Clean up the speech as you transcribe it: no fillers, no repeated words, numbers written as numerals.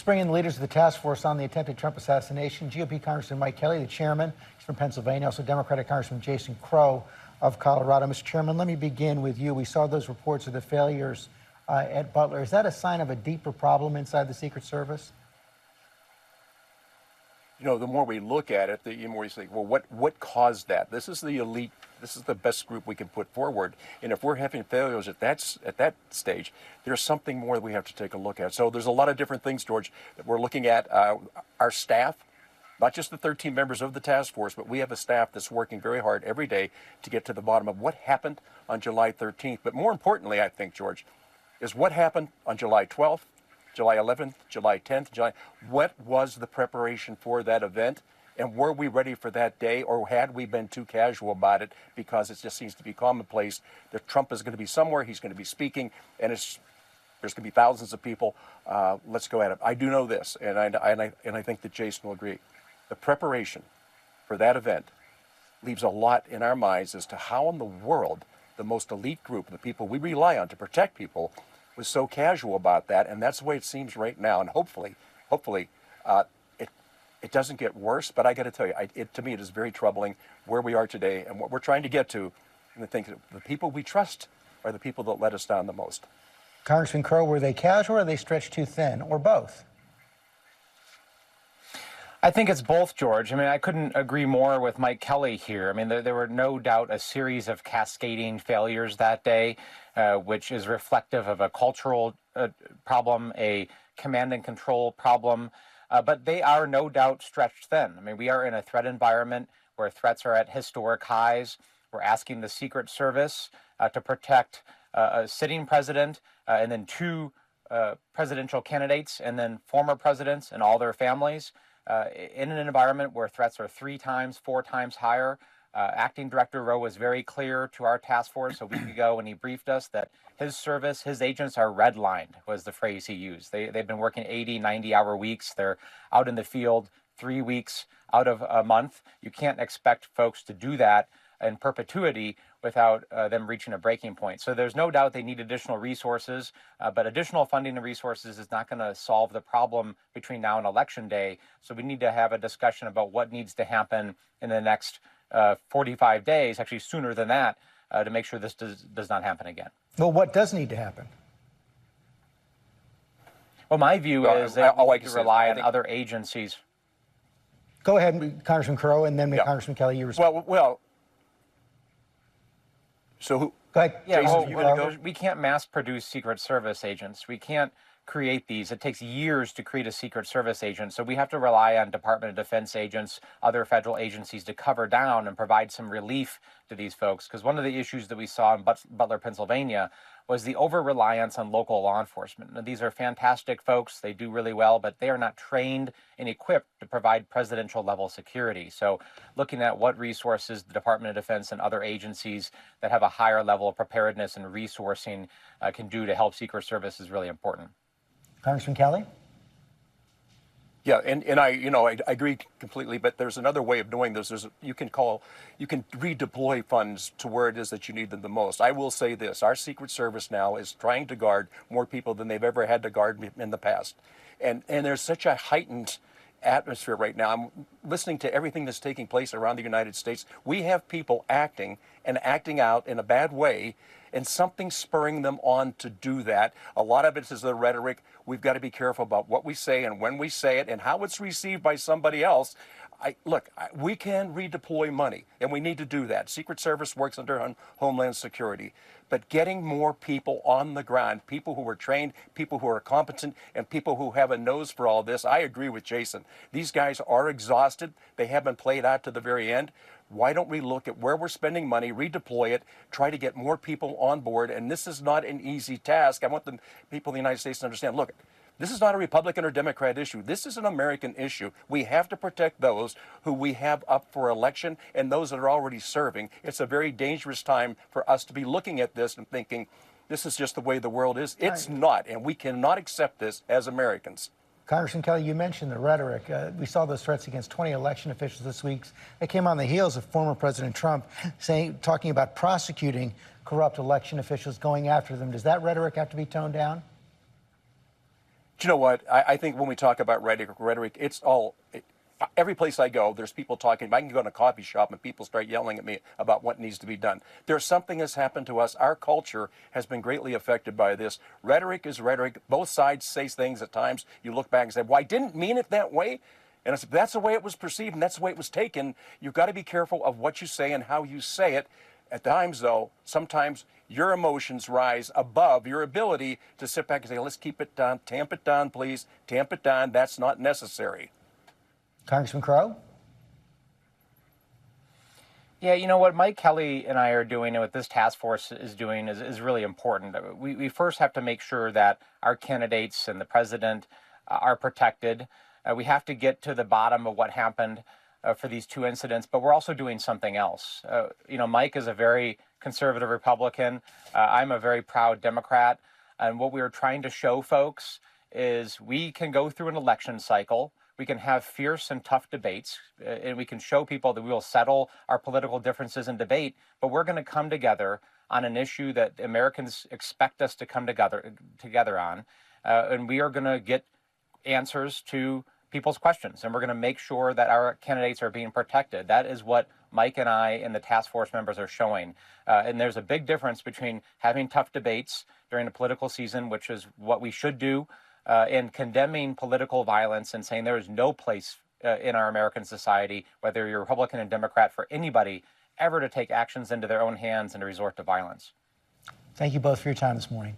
bring in the leaders of the task force on the attempted Trump assassination. GOP Congressman Mike Kelly, the chairman, he's from Pennsylvania. Also Democratic Congressman Jason Crow of Colorado. Mr. Chairman, let me begin with you. We saw those reports of the failures at Butler. Is that a sign of a deeper problem inside the Secret Service? You know, the more we look at it, the more you think, well, what caused that? This is the elite. This is the best group we can put forward. And if we're having failures at that stage, there's something more that we have to take a look at. So there's a lot of different things, George, that we're looking at. Our staff, not just the 13 members of the task force, but we have a staff that's working very hard every day to get to the bottom of what happened on July 13th. But more importantly, I think, George, is what happened on July 12th, July 11th, July 10th, what was the preparation for that event? And were we ready for that day, or had we been too casual about it because it just seems to be commonplace that Trump is going to be somewhere, he's going to be speaking, and there's going to be thousands of people. Let's go at it. I do know this, and I think that Jason will agree. The preparation for that event leaves a lot in our minds as to how in the world the most elite group, the people we rely on to protect people, was so casual about that, and that's the way it seems right now. And hopefully, it doesn't get worse. But I got to tell you, to me, it is very troubling where we are today and what we're trying to get to. And I think that the people we trust are the people that let us down the most. Congressman Crow, were they casual or they stretched too thin, or both? I think it's both, George. I mean, I couldn't agree more with Mike Kelly here. I mean, there were no doubt a series of cascading failures that day, which is reflective of a cultural problem, a command and control problem. But they are no doubt stretched thin. I mean, we are in a threat environment where threats are at historic highs. We're asking the Secret Service to protect a sitting president and then two presidential candidates and then former presidents and all their families. In an environment where threats are 3 times, 4 times higher. Acting Director Rowe was very clear to our task force a week ago when he briefed us that his service, his agents are redlined, was the phrase he used. They've been working 80, 90-hour weeks. They're out in the field 3 weeks out of a month. You can't expect folks to do that in perpetuity without them reaching a breaking point. So there's no doubt they need additional resources, but additional funding and resources is not going to solve the problem between now and Election Day. So we need to have a discussion about what needs to happen in the next 45 days, actually sooner than that, to make sure this does not happen again. Well, what does need to happen? Well, my view is that we need to rely on other agencies. Go ahead, Congressman Crow, and then Congressman Kelly, you respond. Well. So who? Go ahead. Yeah, Jason, we can't mass produce Secret Service agents. We can't create these. It takes years to create a Secret Service agent. So we have to rely on Department of Defense agents, other federal agencies to cover down and provide some relief to these folks. Because one of the issues that we saw in Butler, Pennsylvania, was the over-reliance on local law enforcement. Now, these are fantastic folks. They do really well, but they are not trained and equipped to provide presidential-level security. So looking at what resources the Department of Defense and other agencies that have a higher level of preparedness and resourcing can do to help Secret Service is really important. Congressman Kelly? Yeah, and I agree completely, but there's another way of doing this. You can redeploy funds to where it is that you need them the most. I will say this, our Secret Service now is trying to guard more people than they've ever had to guard in the past. And there's such a heightened atmosphere right now. I'm listening to everything that's taking place around the United States. We have people acting out in a bad way, and something spurring them on to do that. A lot of it is the rhetoric. We've got to be careful about what we say and when we say it and how it's received by somebody else. We can redeploy money, and we need to do that. Secret Service works under Homeland Security. But getting more people on the ground, people who are trained, people who are competent, and people who have a nose for all this, I agree with Jason. These guys are exhausted. They haven't played out to the very end. Why don't we look at where we're spending money, redeploy it, try to get more people on board? And this is not an easy task. I want the people in the United States to understand, look, this is not a Republican or Democrat issue. This is an American issue. We have to protect those who we have up for election and those that are already serving. It's a very dangerous time for us to be looking at this and thinking, this is just the way the world is. It's not, and we cannot accept this as Americans. Congressman Kelly, you mentioned the rhetoric. We saw those threats against 20 election officials this week. They came on the heels of former President Trump talking about prosecuting corrupt election officials, going after them. Does that rhetoric have to be toned down? Do you know what? I think when we talk about rhetoric, it's all. Every place I go, there's people talking. I can go in a coffee shop and people start yelling at me about what needs to be done. There's something that's happened to us. Our culture has been greatly affected by this. Rhetoric is rhetoric. Both sides say things at times. You look back and say, well, I didn't mean it that way. And I said, that's the way it was perceived and that's the way it was taken. You've got to be careful of what you say and how you say it. At times, though, sometimes your emotions rise above your ability to sit back and say, let's keep it down, tamp it down, please, tamp it down. That's not necessary. Congressman Crow? Yeah, you know what Mike Kelly and I are doing and what this task force is doing is really important. We first have to make sure that our candidates and the president are protected. We have to get to the bottom of what happened for these two incidents, but we're also doing something else. Mike is a very conservative Republican. I'm a very proud Democrat. And what we are trying to show folks is we can go through an election cycle. We can have fierce and tough debates, and we can show people that we will settle our political differences in debate, but we're going to come together on an issue that Americans expect us to come together on, and we are going to get answers to people's questions, and we're going to make sure that our candidates are being protected. That is what Mike and I and the task force members are showing. And there's a big difference between having tough debates during the political season, which is what we should do, and condemning political violence and saying there is no place in our American society, whether you're Republican and Democrat, for anybody ever to take actions into their own hands and to resort to violence. Thank you both for your time this morning.